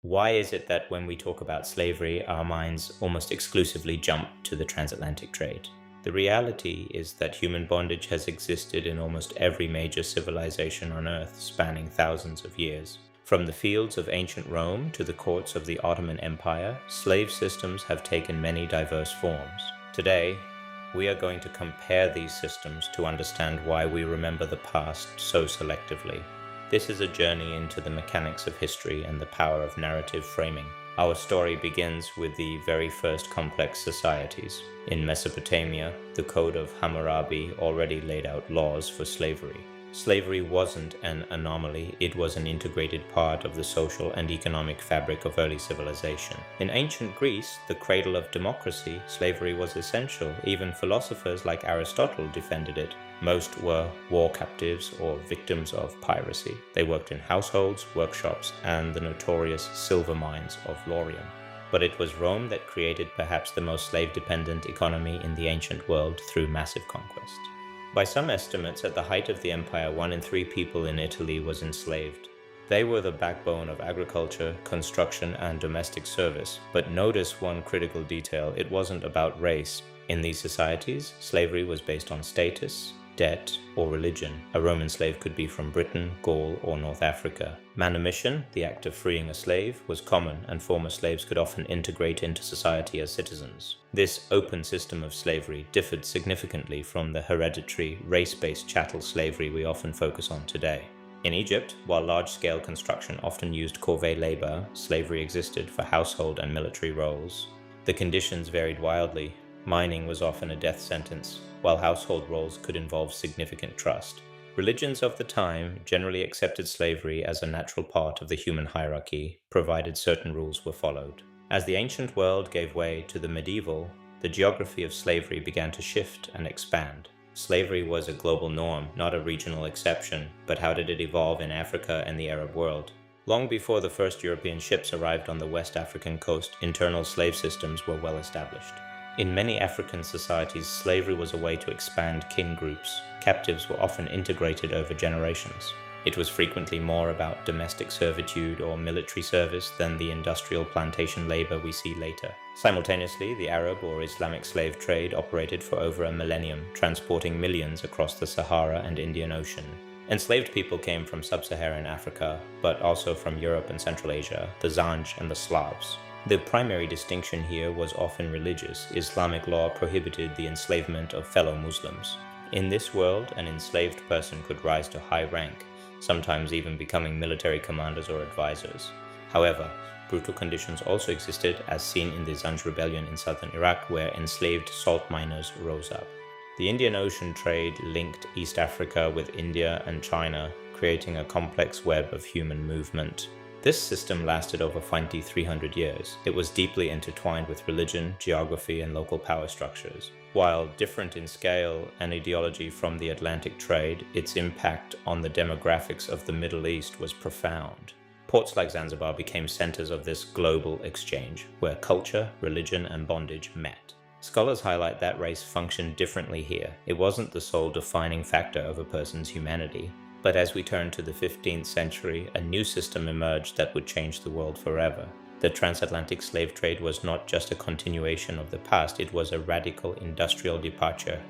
Why is it that when we talk about slavery, our minds almost exclusively jump to the transatlantic trade? The reality is that human bondage has existed in almost every major civilization on Earth, spanning thousands of years. From the fields of ancient Rome to the courts of the Ottoman Empire, slave systems have taken many diverse forms. Today, we are going to compare these systems to understand why we remember the past so selectively. This is a journey into the mechanics of history and the power of narrative framing. Our story begins with the very first complex societies. In Mesopotamia, the Code of Hammurabi already laid out laws for slavery. Slavery wasn't an anomaly, it was an integrated part of the social and economic fabric of early civilization. In ancient Greece, the cradle of democracy, slavery was essential. Even philosophers like Aristotle defended it. Most were war captives or victims of piracy. They worked in households, workshops, and the notorious silver mines of Laurium. But it was Rome that created perhaps the most slave-dependent economy in the ancient world through massive conquest. By some estimates, at the height of the empire, 1 in 3 people in Italy was enslaved. They were the backbone of agriculture, construction, and domestic service. But notice one critical detail: it wasn't about race. In these societies, slavery was based on status, debt, or religion. A Roman slave could be from Britain, Gaul, or North Africa. Manumission, the act of freeing a slave, was common, and former slaves could often integrate into society as citizens. This open system of slavery differed significantly from the hereditary, race-based chattel slavery we often focus on today. In Egypt, while large-scale construction often used corvée labor, slavery existed for household and military roles. The conditions varied wildly. Mining was often a death sentence, while household roles could involve significant trust. Religions of the time generally accepted slavery as a natural part of the human hierarchy, provided certain rules were followed. As the ancient world gave way to the medieval, the geography of slavery began to shift and expand. Slavery was a global norm, not a regional exception, but how did it evolve in Africa and the Arab world? Long before the first European ships arrived on the West African coast, internal slave systems were well established. In many African societies, slavery was a way to expand kin groups. Captives were often integrated over generations. It was frequently more about domestic servitude or military service than the industrial plantation labor we see later. Simultaneously, the Arab or Islamic slave trade operated for over a millennium, transporting millions across the Sahara and Indian Ocean. Enslaved people came from sub-Saharan Africa, but also from Europe and Central Asia, the Zanj and the Slavs. The primary distinction here was often religious. Islamic law prohibited the enslavement of fellow Muslims. In this world, an enslaved person could rise to high rank, sometimes even becoming military commanders or advisors. However, brutal conditions also existed, as seen in the Zanj rebellion in southern Iraq, where enslaved salt miners rose up. The Indian Ocean trade linked East Africa with India and China, creating a complex web of human movement. This system lasted over 300 years. It was deeply intertwined with religion, geography, and local power structures. While different in scale and ideology from the Atlantic trade, its impact on the demographics of the Middle East was profound. Ports like Zanzibar became centers of this global exchange, where culture, religion, and bondage met. Scholars highlight that race functioned differently here. It wasn't the sole defining factor of a person's humanity. But as we turn to the 15th century, a new system emerged that would change the world forever. The transatlantic slave trade was not just a continuation of the past, it was a radical industrial departure.